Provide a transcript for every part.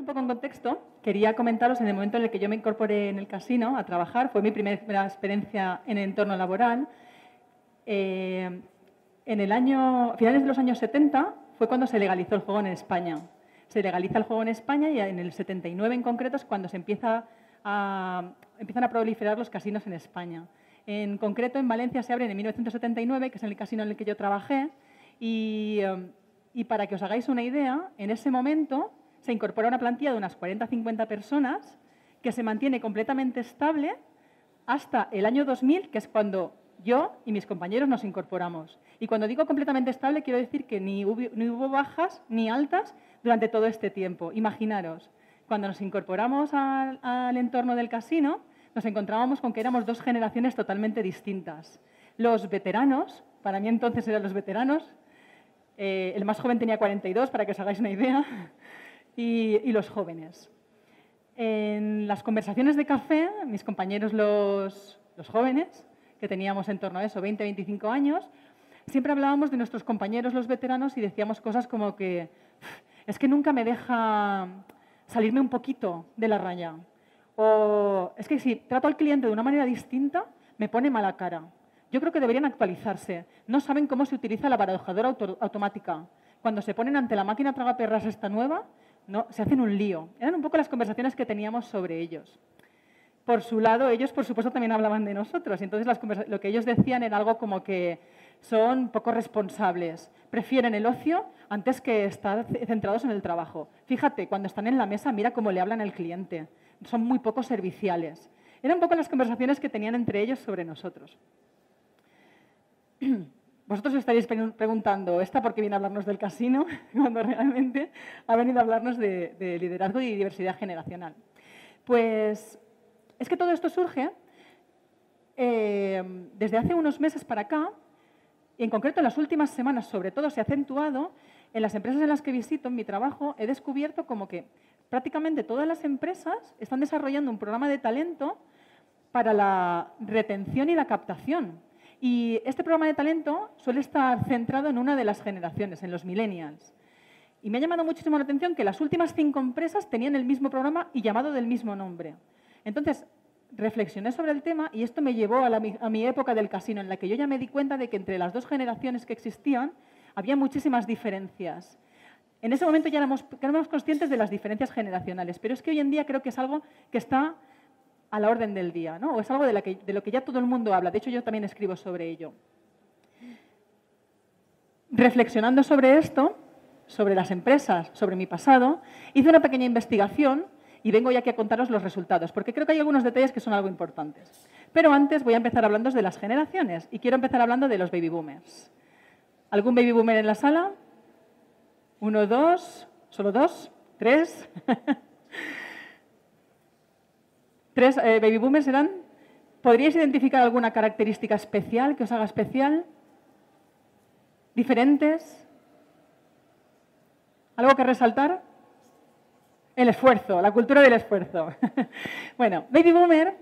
poco en contexto, quería comentaros en el momento en el que yo me incorporé en el casino a trabajar, fue mi primera experiencia en el entorno laboral. En el año, a finales de los años 70 fue cuando se legalizó el juego en España. Se legaliza el juego en España y en el 79 en concreto es cuando se empiezan a proliferar los casinos en España. En concreto, en Valencia se abren en 1979, que es el casino en el que yo trabajé, y para que os hagáis una idea, en ese momento se incorpora una plantilla de unas 40-50 personas que se mantiene completamente estable hasta el año 2000, que es cuando yo y mis compañeros nos incorporamos. Y cuando digo completamente estable, quiero decir que ni hubo bajas ni altas durante todo este tiempo. Imaginaros, cuando nos incorporamos al entorno del casino, nos encontrábamos con que éramos dos generaciones totalmente distintas. Los veteranos, para mí entonces eran los veteranos, el más joven tenía 42, para que os hagáis una idea, y los jóvenes. En las conversaciones de café, mis compañeros los jóvenes, que teníamos en torno a eso, 20-25 años, siempre hablábamos de nuestros compañeros los veteranos y decíamos cosas como que es que nunca me deja salirme un poquito de la raya. O es que si trato al cliente de una manera distinta, me pone mala cara. Yo creo que deberían actualizarse. No saben cómo se utiliza la barajadora automática. Cuando se ponen ante la máquina tragaperras esta nueva, no, se hacen un lío. Eran un poco las conversaciones que teníamos sobre ellos. Por su lado, ellos, por supuesto, también hablaban de nosotros. Entonces, lo que ellos decían era algo como que son poco responsables. Prefieren el ocio antes que estar centrados en el trabajo. Fíjate, cuando están en la mesa, mira cómo le hablan al cliente. Son muy poco serviciales. Eran un poco las conversaciones que tenían entre ellos sobre nosotros. Vosotros os estaréis preguntando, ¿esta por qué viene a hablarnos del casino? Cuando realmente ha venido a hablarnos de liderazgo y diversidad generacional. Pues es que todo esto surge desde hace unos meses para acá, y en concreto en las últimas semanas sobre todo se ha acentuado. En las empresas en las que visito, en mi trabajo, he descubierto como que prácticamente todas las empresas están desarrollando un programa de talento para la retención y la captación. Y este programa de talento suele estar centrado en una de las generaciones, en los millennials. Y me ha llamado muchísimo la atención que las últimas 5 empresas tenían el mismo programa y llamado del mismo nombre. Entonces, reflexioné sobre el tema y esto me llevó a mi época del casino, en la que yo ya me di cuenta de que entre las dos generaciones que existían había muchísimas diferencias. En ese momento ya éramos conscientes de las diferencias generacionales, pero es que hoy en día creo que es algo que está a la orden del día, ¿no? O es algo de lo que ya todo el mundo habla. De hecho, yo también escribo sobre ello. Reflexionando sobre esto, sobre las empresas, sobre mi pasado, hice una pequeña investigación y vengo ya aquí a contaros los resultados, porque creo que hay algunos detalles que son algo importantes. Pero antes voy a empezar hablando de las generaciones y quiero empezar hablando de los baby boomers. ¿Algún baby boomer en la sala? 1, 2, solo 2, 3. 3 baby boomers eran. ¿Podríais identificar alguna característica especial que os haga especial? ¿Diferentes? ¿Algo que resaltar? El esfuerzo, la cultura del esfuerzo. Bueno, baby boomer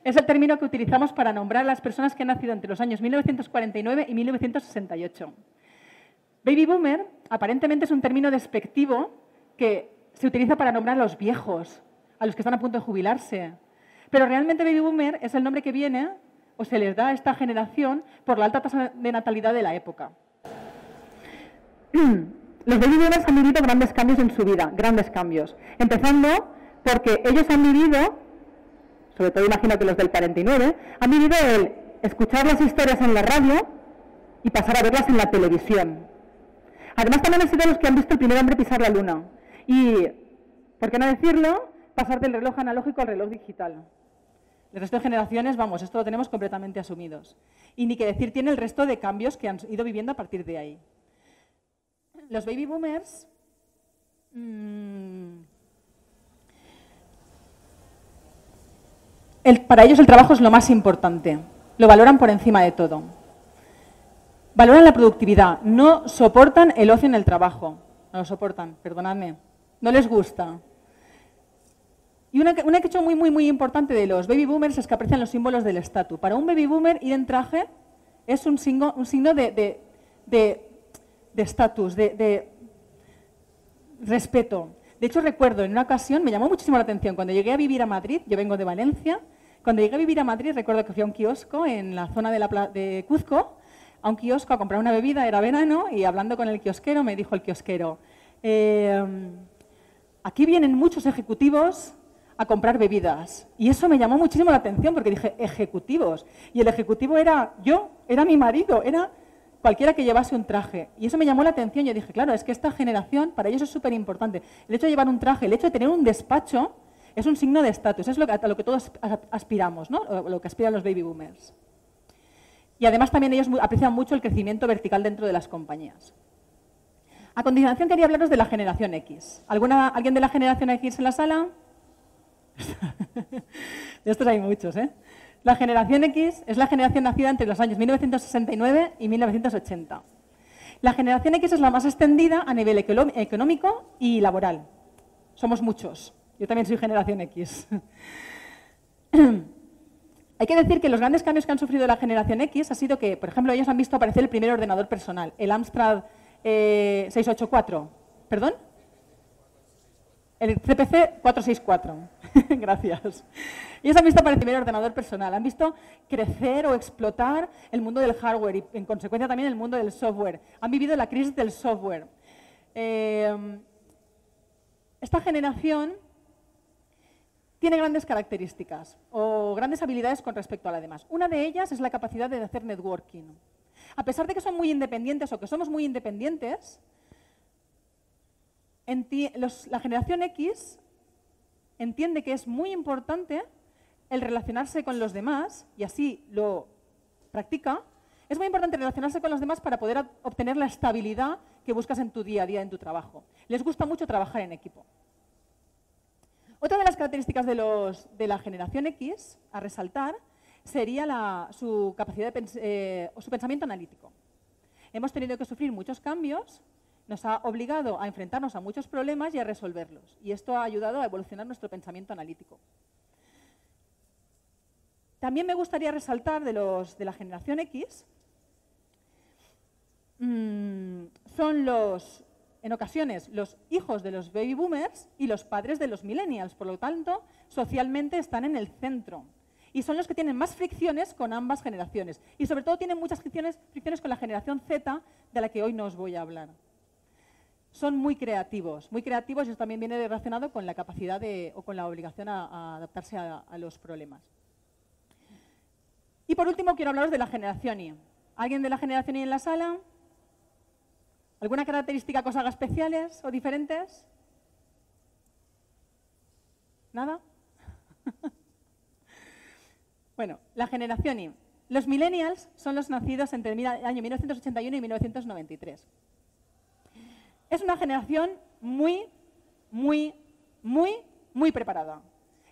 es el término que utilizamos para nombrar a las personas que han nacido entre los años 1949 y 1968. Baby boomer aparentemente es un término despectivo que se utiliza para nombrar a los viejos, a los que están a punto de jubilarse. Pero realmente baby boomer es el nombre que viene o se les da a esta generación por la alta tasa de natalidad de la época. Los baby boomers han vivido grandes cambios en su vida, grandes cambios. Empezando porque ellos han vivido, sobre todo imagino que los del 49, han vivido el escuchar las historias en la radio y pasar a verlas en la televisión. Además, también han sido los que han visto el primer hombre pisar la luna. Y, ¿por qué no decirlo?, pasar del reloj analógico al reloj digital. El resto de generaciones, vamos, esto lo tenemos completamente asumidos. Y ni que decir tiene el resto de cambios que han ido viviendo a partir de ahí. Los baby boomers para ellos el trabajo es lo más importante. Lo valoran por encima de todo. Valoran la productividad. No soportan el ocio en el trabajo. No lo soportan, perdonadme. No les gusta. Y un hecho muy importante de los baby boomers es que aprecian los símbolos del estatus. Para un baby boomer ir en traje es un signo de estatus, de respeto, De hecho, recuerdo en una ocasión, me llamó muchísimo la atención, cuando llegué a vivir a Madrid, yo vengo de Valencia, cuando llegué a vivir a Madrid recuerdo que fui a un kiosco en la zona de Cuzco, a un kiosco a comprar una bebida, era verano, y hablando con el kiosquero me dijo el kiosquero, aquí vienen muchos ejecutivos a comprar bebidas. Y eso me llamó muchísimo la atención porque dije, ejecutivos. Y el ejecutivo era yo, era mi marido, era cualquiera que llevase un traje. Y eso me llamó la atención. Yo dije, claro, es que esta generación, para ellos es súper importante. El hecho de llevar un traje, el hecho de tener un despacho, es un signo de estatus. Es a lo que todos aspiramos, ¿no? O lo que aspiran los baby boomers. Y además también ellos aprecian mucho el crecimiento vertical dentro de las compañías. A continuación quería hablaros de la generación X. ¿Alguien de la generación X en la sala? De estos hay muchos, ¿eh? La generación X es la generación nacida entre los años 1969 y 1980. La generación X es la más extendida a nivel económico y laboral. Somos muchos. Yo también soy generación X. Hay que decir que los grandes cambios que han sufrido la generación X ha sido que, por ejemplo, ellos han visto aparecer el primer ordenador personal, el Amstrad 684. ¿Perdón? El CPC 464. Gracias. Ellos han visto aparecer el primer ordenador personal, han visto crecer o explotar el mundo del hardware y, en consecuencia, también el mundo del software. Han vivido la crisis del software. Esta generación tiene grandes características o grandes habilidades con respecto a la demás. Una de ellas es la capacidad de hacer networking. A pesar de que son muy independientes o que somos muy independientes, la generación X entiende que es muy importante el relacionarse con los demás, y así lo practica. Es muy importante relacionarse con los demás para poder obtener la estabilidad que buscas en tu día a día, en tu trabajo. Les gusta mucho trabajar en equipo. Otra de las características de la generación X, a resaltar, sería su capacidad o su pensamiento analítico. Hemos tenido que sufrir muchos cambios, nos ha obligado a enfrentarnos a muchos problemas y a resolverlos. Y esto ha ayudado a evolucionar nuestro pensamiento analítico. También me gustaría resaltar de la generación X, son en ocasiones, los hijos de los baby boomers y los padres de los millennials. Por lo tanto, socialmente están en el centro. Y son los que tienen más fricciones con ambas generaciones. Y sobre todo tienen muchas fricciones con la generación Z, de la que hoy no os voy a hablar. Son muy creativos y eso también viene relacionado con la capacidad o con la obligación a adaptarse a los problemas. Y por último quiero hablaros de la generación Y. ¿Alguien de la generación Y en la sala? ¿Alguna característica que os haga especiales o diferentes? ¿Nada? Bueno, la generación Y. Los millennials son los nacidos entre el año 1981 y 1993. Es una generación muy preparada.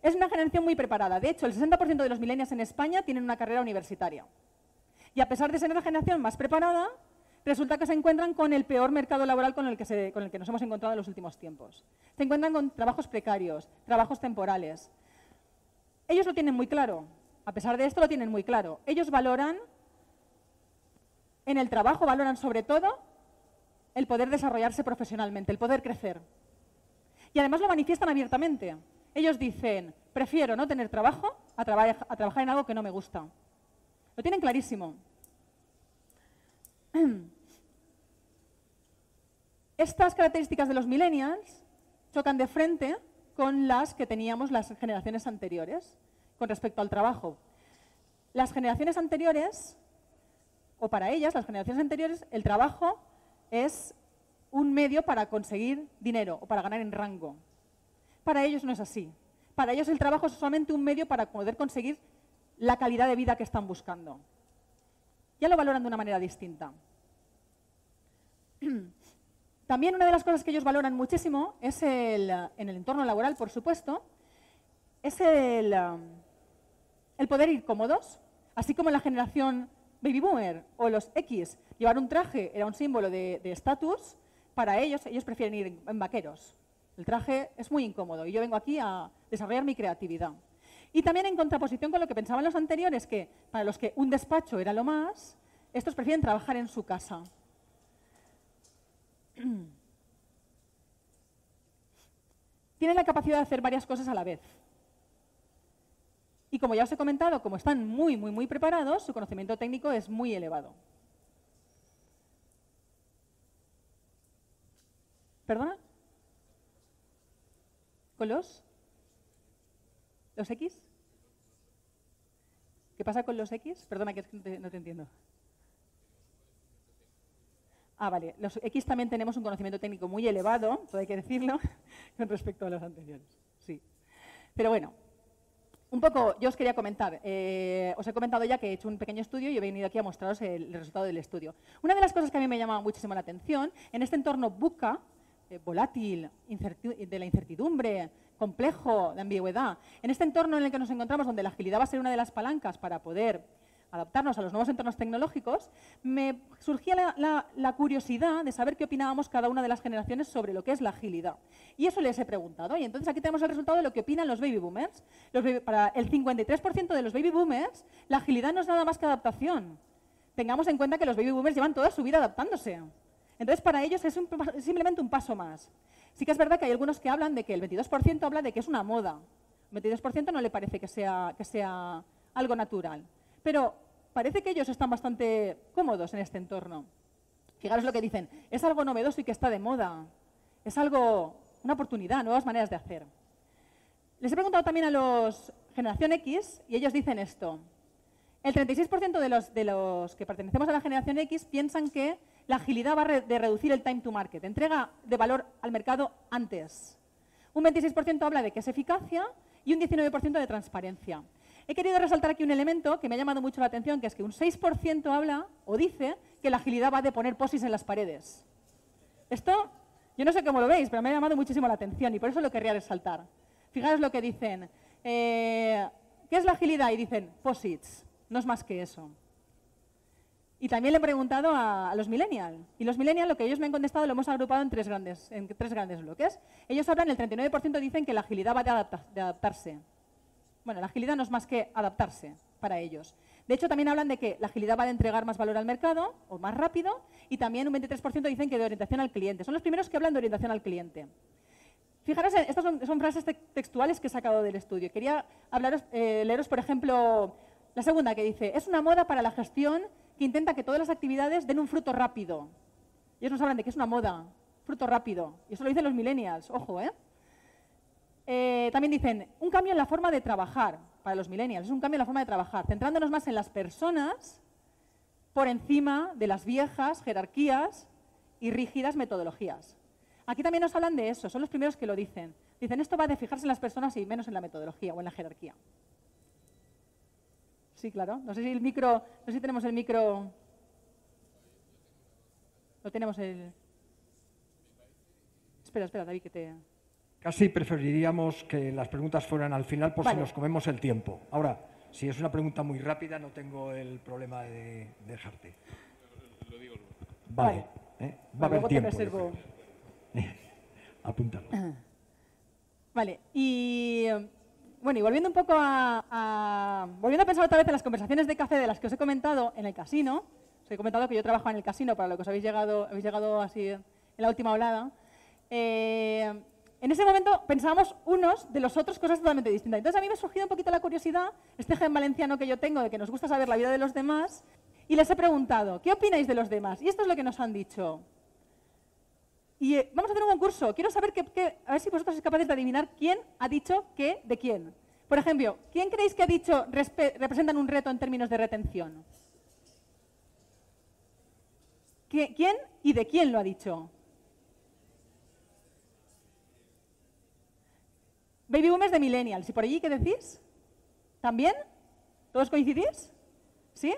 Es una generación muy preparada. De hecho, el 60% de los millennials en España tienen una carrera universitaria. Y a pesar de ser una generación más preparada, resulta que se encuentran con el peor mercado laboral con el que nos hemos encontrado en los últimos tiempos. Se encuentran con trabajos precarios, trabajos temporales. Ellos lo tienen muy claro. A pesar de esto, lo tienen muy claro. Ellos valoran, en el trabajo, valoran sobre todo el poder desarrollarse profesionalmente, el poder crecer. Y además lo manifiestan abiertamente. Ellos dicen, prefiero no tener trabajo a trabajar en algo que no me gusta. Lo tienen clarísimo. Estas características de los millennials chocan de frente con las que teníamos las generaciones anteriores con respecto al trabajo. Las generaciones anteriores, o para ellas, las generaciones anteriores, el trabajo es un medio para conseguir dinero o para ganar en rango. Para ellos no es así. Para ellos el trabajo es solamente un medio para poder conseguir la calidad de vida que están buscando. Ya lo valoran de una manera distinta. También una de las cosas que ellos valoran muchísimo es en el entorno laboral, por supuesto, es el poder ir cómodos, así como la generación baby boomer o los X, llevar un traje era un símbolo de estatus. Para ellos prefieren ir en vaqueros. El traje es muy incómodo y yo vengo aquí a desarrollar mi creatividad. Y también en contraposición con lo que pensaban los anteriores, que para los que un despacho era lo más, estos prefieren trabajar en su casa. tienen la capacidad de hacer varias cosas a la vez. Y como ya os he comentado, como están muy preparados, su conocimiento técnico es muy elevado. ¿Perdona? ¿Con los X? ¿Qué pasa con los X? Perdona, que es que no te entiendo. Ah, vale. Los X también tenemos un conocimiento técnico muy elevado, todo hay que decirlo, con respecto a los anteriores. Sí. Pero bueno, un poco yo os quería comentar. Os he comentado ya que he hecho un pequeño estudio y he venido aquí a mostraros el resultado del estudio. Una de las cosas que a mí me llama muchísimo la atención, en este entorno VUCA, volátil, de la incertidumbre, complejo, de ambigüedad, en este entorno en el que nos encontramos, donde la agilidad va a ser una de las palancas para poder adaptarnos a los nuevos entornos tecnológicos, me surgía la curiosidad de saber qué opinábamos cada una de las generaciones sobre lo que es la agilidad. Y eso les he preguntado. Y entonces aquí tenemos el resultado de lo que opinan los baby boomers. Para el 53% de los baby boomers, la agilidad no es nada más que adaptación. Tengamos en cuenta que los baby boomers llevan toda su vida adaptándose. Entonces, para ellos es simplemente un paso más. Sí que es verdad que hay algunos que hablan de que el 22% habla de que es una moda. El 22% no le parece que sea algo natural. Pero parece que ellos están bastante cómodos en este entorno. Fijaros lo que dicen, es algo novedoso y que está de moda. Es algo, una oportunidad, nuevas maneras de hacer. Les he preguntado también a los generación X y ellos dicen esto. El 36% de los que pertenecemos a la generación X piensan que la agilidad va a reducir el time to market, entrega de valor al mercado antes. Un 26% habla de que es eficacia y un 19% de transparencia. He querido resaltar aquí un elemento que me ha llamado mucho la atención, que es que un 6% habla o dice que la agilidad va de poner POSIs en las paredes. Esto, yo no sé cómo lo veis, pero me ha llamado muchísimo la atención y por eso lo querría resaltar. Fijaros lo que dicen. ¿Qué es la agilidad? Y dicen POSITs. No es más que eso. Y también le he preguntado a los millennials. Y los millennials, lo que ellos me han contestado, lo hemos agrupado en tres grandes bloques. Ellos hablan, el 39% dicen que la agilidad va de adaptarse. Bueno, la agilidad no es más que adaptarse para ellos. De hecho, también hablan de que la agilidad va de entregar más valor al mercado, o más rápido, y también un 23% dicen que de orientación al cliente. Son los primeros que hablan de orientación al cliente. Fijaros, estas son frases textuales que he sacado del estudio. Quería leeros, por ejemplo, la segunda que dice, es una moda para la gestión que intenta que todas las actividades den un fruto rápido. Ellos nos hablan de que es una moda, fruto rápido. Y eso lo dicen los millennials, ojo, ¿eh? También dicen, un cambio en la forma de trabajar, para los millennials, es un cambio en la forma de trabajar, centrándonos más en las personas por encima de las viejas jerarquías y rígidas metodologías. Aquí también nos hablan de eso, son los primeros que lo dicen. Dicen, esto va de fijarse en las personas y menos en la metodología o en la jerarquía. Sí, claro. No sé si tenemos el micro. No tenemos el. Espera, David, que te. Casi preferiríamos que las preguntas fueran al final por si nos comemos el tiempo. Ahora, si es una pregunta muy rápida, no tengo el problema de dejarte. Lo digo luego. Vale. Va a haber tiempo. Reservo. Apúntalo. Vale. Y bueno, y volviendo un poco volviendo a pensar otra vez en las conversaciones de café de las que os he comentado en el casino. Os he comentado que yo trabajo en el casino, para lo que os habéis llegado así en la última oleada. En ese momento pensábamos unos de los otros cosas totalmente distintas. Entonces a mí me ha surgido un poquito la curiosidad, este gen valenciano que yo tengo, de que nos gusta saber la vida de los demás, y les he preguntado, ¿qué opináis de los demás? Y esto es lo que nos han dicho. Y vamos a hacer un concurso. Quiero saber a ver si vosotros sois capaces de adivinar quién ha dicho qué de quién. Por ejemplo, ¿quién creéis que ha dicho representan un reto en términos de retención? ¿Quién y de quién lo ha dicho? Baby boomers de millennials. ¿Y por allí qué decís? ¿También? ¿Todos coincidís? ¿Sí?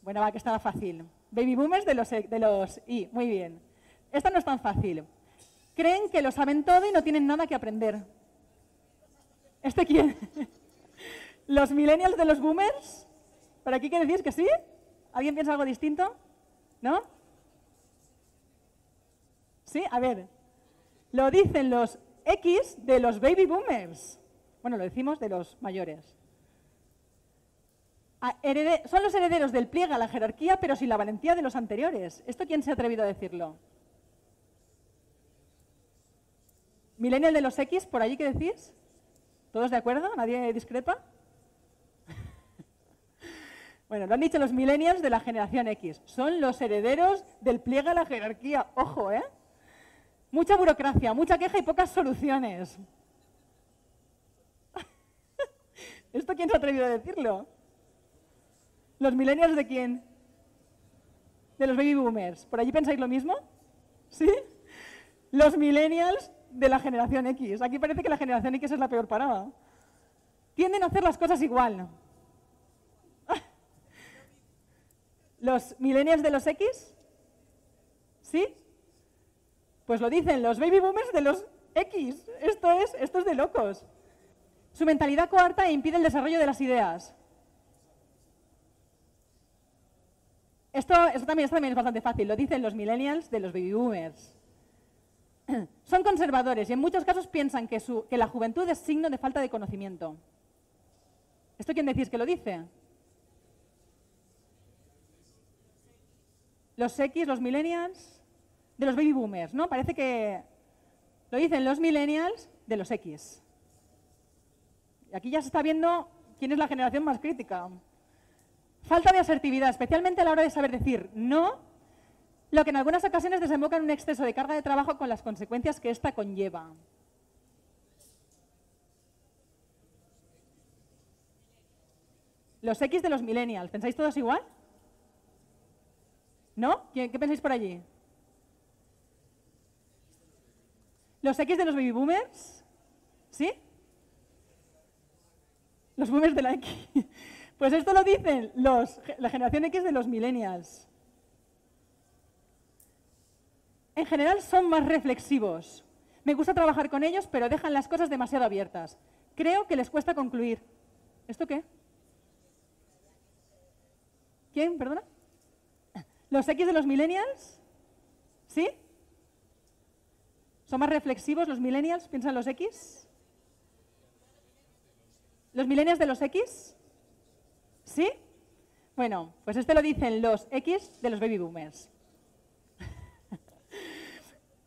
Bueno, va, que estaba fácil. Baby boomers de los I. Muy bien. Esta no es tan fácil. Creen que lo saben todo y no tienen nada que aprender. ¿Este quién? ¿Los millennials de los boomers? ¿Por aquí qué decís? ¿Que sí? ¿Alguien piensa algo distinto? ¿No? ¿Sí? A ver. Lo dicen los X de los baby boomers. Bueno, lo decimos de los mayores. Son los herederos del pliegue a la jerarquía, pero sin la valentía de los anteriores. ¿Esto quién se ha atrevido a decirlo? Millennial de los X, ¿por allí qué decís? ¿Todos de acuerdo? ¿Nadie discrepa? Bueno, lo han dicho los millennials de la generación X. Son los herederos del pliegue a la jerarquía. Ojo, ¿eh? Mucha burocracia, mucha queja y pocas soluciones. ¿Esto quién se ha atrevido a decirlo? ¿Los millennials de quién? De los baby boomers. ¿Por allí pensáis lo mismo? ¿Sí? Los millennials de la generación X. Aquí parece que la generación X es la peor parada. Tienden a hacer las cosas igual. ¿Los millennials de los X? ¿Sí? Pues lo dicen los baby boomers de los X. Esto es de locos. Su mentalidad coarta e impide el desarrollo de las ideas. Esto también es bastante fácil. Lo dicen los millennials de los baby boomers. Son conservadores y en muchos casos piensan que la juventud es signo de falta de conocimiento. ¿Esto quién decís que lo dice? Los X, los millennials, de los baby boomers, ¿no? Parece que lo dicen los millennials de los X. Y aquí ya se está viendo quién es la generación más crítica. Falta de asertividad, especialmente a la hora de saber decir no, lo que en algunas ocasiones desemboca en un exceso de carga de trabajo con las consecuencias que ésta conlleva. Los X de los millennials, ¿pensáis todos igual? ¿No? ¿Qué pensáis por allí? ¿Los X de los baby boomers? ¿Sí? Los boomers de la X. Pues esto lo dicen la generación X de los millennials. En general son más reflexivos. Me gusta trabajar con ellos, pero dejan las cosas demasiado abiertas. Creo que les cuesta concluir. ¿Esto qué? ¿Quién? ¿Perdona? ¿Los X de los millennials? ¿Sí? ¿Son más reflexivos los millennials? ¿Piensan los X? ¿Los millennials de los X? ¿Sí? Bueno, pues esto lo dicen los X de los baby boomers.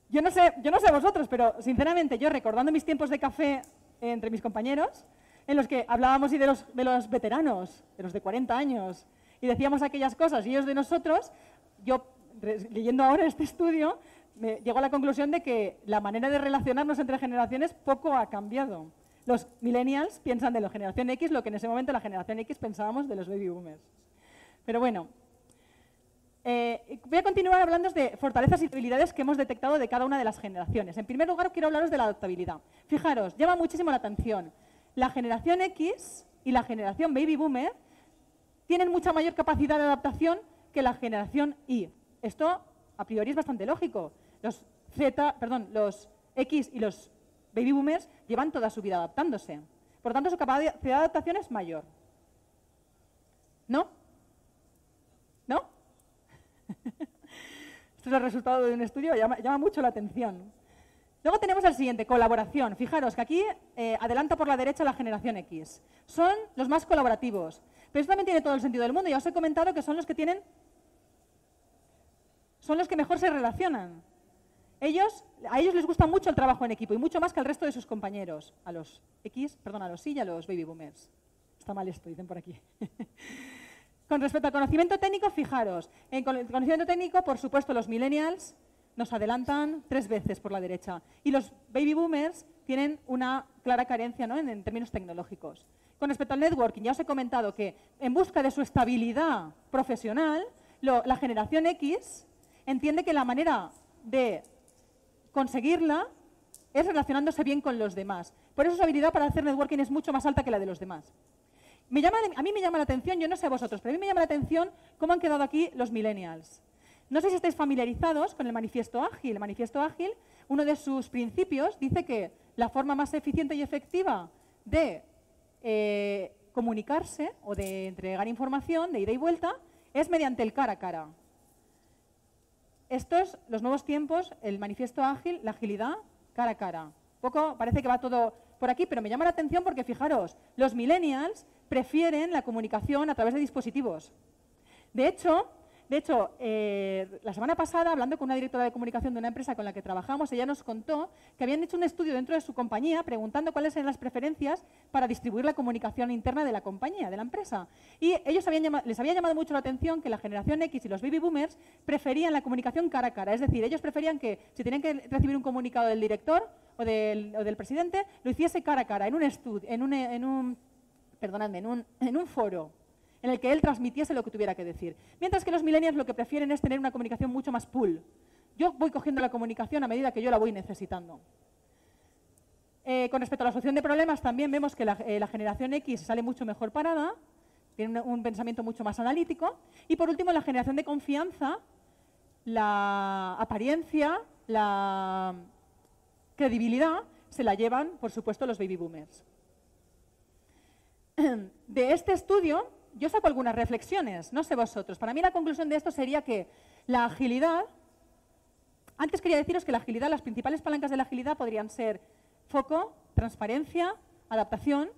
Yo no sé vosotros, pero sinceramente yo recordando mis tiempos de café entre mis compañeros, en los que hablábamos de los veteranos, de los de 40 años, y decíamos aquellas cosas, y ellos de nosotros, yo leyendo ahora este estudio, me llego a la conclusión de que la manera de relacionarnos entre generaciones poco ha cambiado. Los millennials piensan de la generación X lo que en ese momento la generación X pensábamos de los baby boomers. Pero bueno, voy a continuar hablando de fortalezas y debilidades que hemos detectado de cada una de las generaciones. En primer lugar, quiero hablaros de la adaptabilidad. Fijaros, llama muchísimo la atención. La generación X y la generación baby boomer tienen mucha mayor capacidad de adaptación que la generación Y. Esto, a priori, es bastante lógico. Los X y los baby boomers llevan toda su vida adaptándose. Por lo tanto, su capacidad de adaptación es mayor. ¿No? ¿No? Esto es el resultado de un estudio, llama mucho la atención. Luego tenemos el siguiente, colaboración. Fijaros que aquí adelanta por la derecha la generación X. Son los más colaborativos. Pero esto también tiene todo el sentido del mundo. Ya os he comentado que son los que mejor se relacionan. A ellos les gusta mucho el trabajo en equipo y mucho más que al resto de sus compañeros. A los Y y a los baby boomers. Está mal esto, dicen por aquí. Con respecto al conocimiento técnico, fijaros, en el conocimiento técnico, por supuesto, los millennials nos adelantan 3 veces por la derecha y los baby boomers tienen una clara carencia, ¿no?, en términos tecnológicos. Con respecto al networking, ya os he comentado que en busca de su estabilidad profesional, la generación X entiende que la manera de conseguirla es relacionándose bien con los demás. Por eso su habilidad para hacer networking es mucho más alta que la de los demás. A mí me llama la atención, yo no sé a vosotros, pero a mí me llama la atención cómo han quedado aquí los millennials. No sé si estáis familiarizados con el manifiesto ágil. El manifiesto ágil, uno de sus principios, dice que la forma más eficiente y efectiva de comunicarse o de entregar información de ida y vuelta es mediante el cara a cara. Estos, los nuevos tiempos, el manifiesto ágil, la agilidad, cara a cara. Poco parece que va todo por aquí, pero me llama la atención porque, fijaros, los millennials prefieren la comunicación a través de dispositivos. De hecho, De hecho, la semana pasada, hablando con una directora de comunicación de una empresa con la que trabajamos, ella nos contó que habían hecho un estudio dentro de su compañía preguntando cuáles eran las preferencias para distribuir la comunicación interna de la compañía, de la empresa. Y ellos les había llamado mucho la atención que la generación X y los baby boomers preferían la comunicación cara a cara. Es decir, ellos preferían que si tenían que recibir un comunicado del director o del presidente, lo hiciese cara a cara, en un estudio, en un foro, en el que él transmitiese lo que tuviera que decir. Mientras que los millennials lo que prefieren es tener una comunicación mucho más pool. Yo voy cogiendo la comunicación a medida que yo la voy necesitando. Con respecto a la solución de problemas, también vemos que la generación X sale mucho mejor parada, tiene un pensamiento mucho más analítico. Y por último, la generación de confianza, la apariencia, la credibilidad, se la llevan, por supuesto, los baby boomers. De este estudio, yo saco algunas reflexiones, no sé vosotros. Para mí la conclusión de esto sería que la agilidad, antes quería deciros que la agilidad, las principales palancas de la agilidad podrían ser foco, transparencia, adaptación.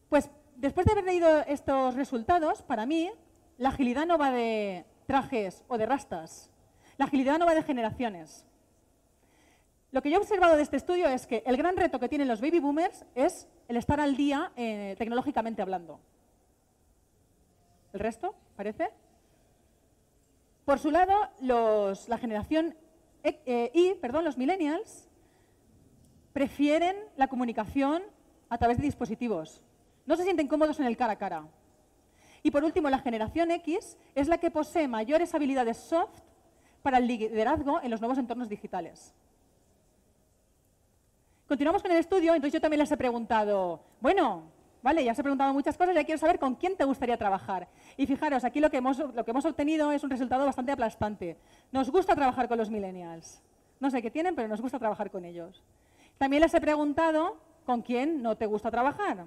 Pues después de haber leído estos resultados, para mí la agilidad no va de trajes o de rastas, la agilidad no va de generaciones. Lo que yo he observado de este estudio es que el gran reto que tienen los baby boomers es el estar al día tecnológicamente hablando. ¿El resto? ¿Parece? Por su lado, la generación los millennials, prefieren la comunicación a través de dispositivos. No se sienten cómodos en el cara a cara. Y por último, la generación X es la que posee mayores habilidades soft para el liderazgo en los nuevos entornos digitales. Continuamos con el estudio, entonces yo también les he preguntado, bueno, vale, ya os he preguntado muchas cosas, ya quiero saber con quién te gustaría trabajar. Y fijaros, aquí lo que hemos obtenido es un resultado bastante aplastante. Nos gusta trabajar con los millennials. No sé qué tienen, pero nos gusta trabajar con ellos. También les he preguntado con quién no te gusta trabajar.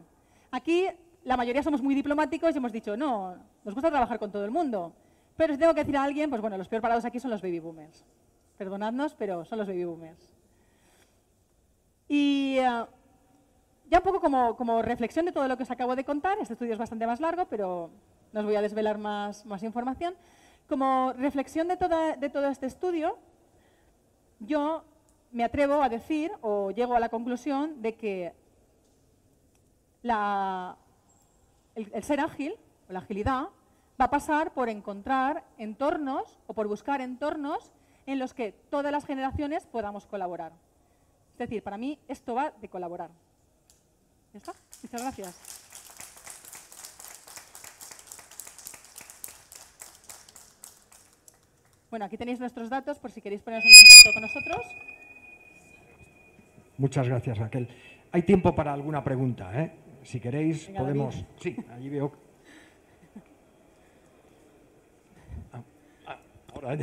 Aquí la mayoría somos muy diplomáticos y hemos dicho, no, nos gusta trabajar con todo el mundo. Pero si tengo que decir a alguien, pues bueno, los peor parados aquí son los baby boomers. Perdonadnos, pero son los baby boomers. Y ya un poco como reflexión de todo lo que os acabo de contar, este estudio es bastante más largo, pero no os voy a desvelar más información. Como reflexión de todo este estudio, yo me atrevo a decir, o llego a la conclusión, de que el ser ágil, o la agilidad, va a pasar por encontrar entornos, o por buscar entornos en los que todas las generaciones podamos colaborar. Es decir, para mí esto va de colaborar. ¿Ya está? Muchas gracias. Bueno, aquí tenéis nuestros datos por si queréis poneros en contacto con nosotros. Muchas gracias, Raquel. Hay tiempo para alguna pregunta, ¿eh? Si queréis, venga, podemos... David. Sí, allí veo... Ahora...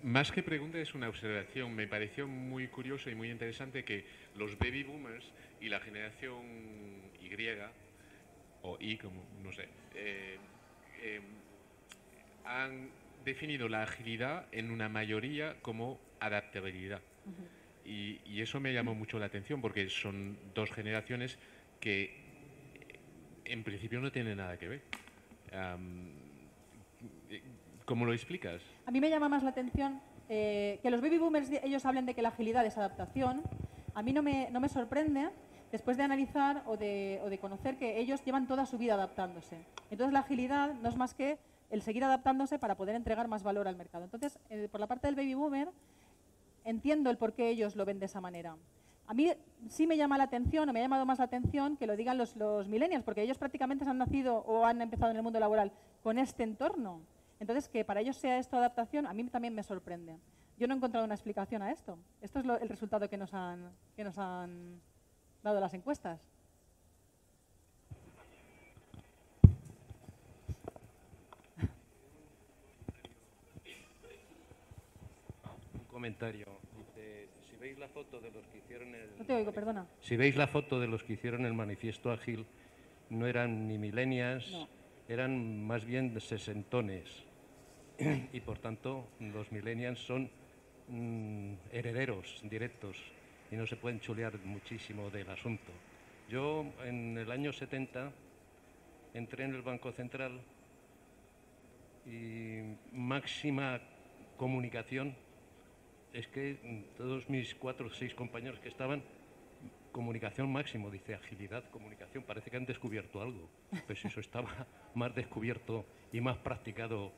Más que pregunta, es una observación. Me pareció muy curioso y muy interesante que los baby boomers y la generación Y, o Y, como no sé, han definido la agilidad en una mayoría como adaptabilidad. Y eso me llamó mucho la atención porque son dos generaciones que en principio no tienen nada que ver. ¿Cómo lo explicas? A mí me llama más la atención que los baby boomers ellos hablen de que la agilidad es adaptación. A mí no me sorprende después de analizar o de conocer que ellos llevan toda su vida adaptándose. Entonces la agilidad no es más que el seguir adaptándose para poder entregar más valor al mercado. Entonces, por la parte del baby boomer, entiendo el por qué ellos lo ven de esa manera. A mí sí me llama la atención, o me ha llamado más la atención que lo digan los millennials, porque ellos prácticamente han nacido o han empezado en el mundo laboral con este entorno. Entonces, que para ellos sea esto adaptación, a mí también me sorprende. Yo no he encontrado una explicación a esto. Esto es el resultado que nos han dado las encuestas. Un comentario. Dice, si veis la foto de los que hicieron el... No te oigo, perdona. Si veis la foto de los que hicieron el manifiesto ágil, no eran ni millennials, No. Eran más bien sesentones. Y por tanto, los millennials son herederos directos y no se pueden chulear muchísimo del asunto. Yo en el año 70 entré en el Banco Central y máxima comunicación. Es que todos mis 4 o 6 compañeros que estaban, comunicación máximo, dice agilidad, comunicación, parece que han descubierto algo, pues eso estaba más descubierto y más practicado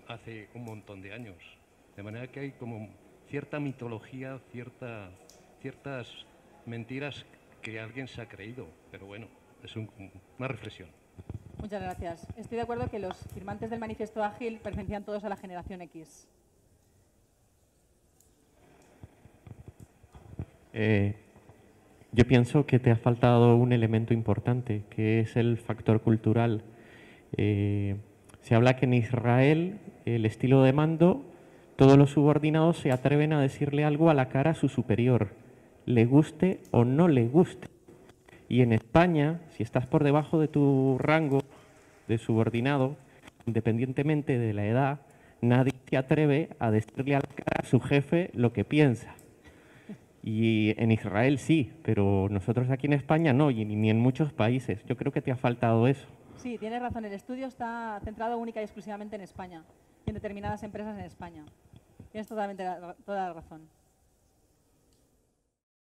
hace un montón de años. De manera que hay como cierta mitología, ciertas mentiras que alguien se ha creído, pero bueno, es una reflexión. Muchas gracias. Estoy de acuerdo que los firmantes del Manifiesto Ágil pertenecían todos a la generación X. Yo pienso que te ha faltado un elemento importante, que es el factor cultural. Se habla que en Israel el estilo de mando, todos los subordinados se atreven a decirle algo a la cara a su superior, le guste o no le guste. Y en España, si estás por debajo de tu rango de subordinado, independientemente de la edad, nadie se atreve a decirle a la cara a su jefe lo que piensa. Y en Israel sí, pero nosotros aquí en España no, y ni en muchos países. Yo creo que te ha faltado eso. Sí, tienes razón. El estudio está centrado única y exclusivamente en España, en determinadas empresas en España. Tienes totalmente toda la razón.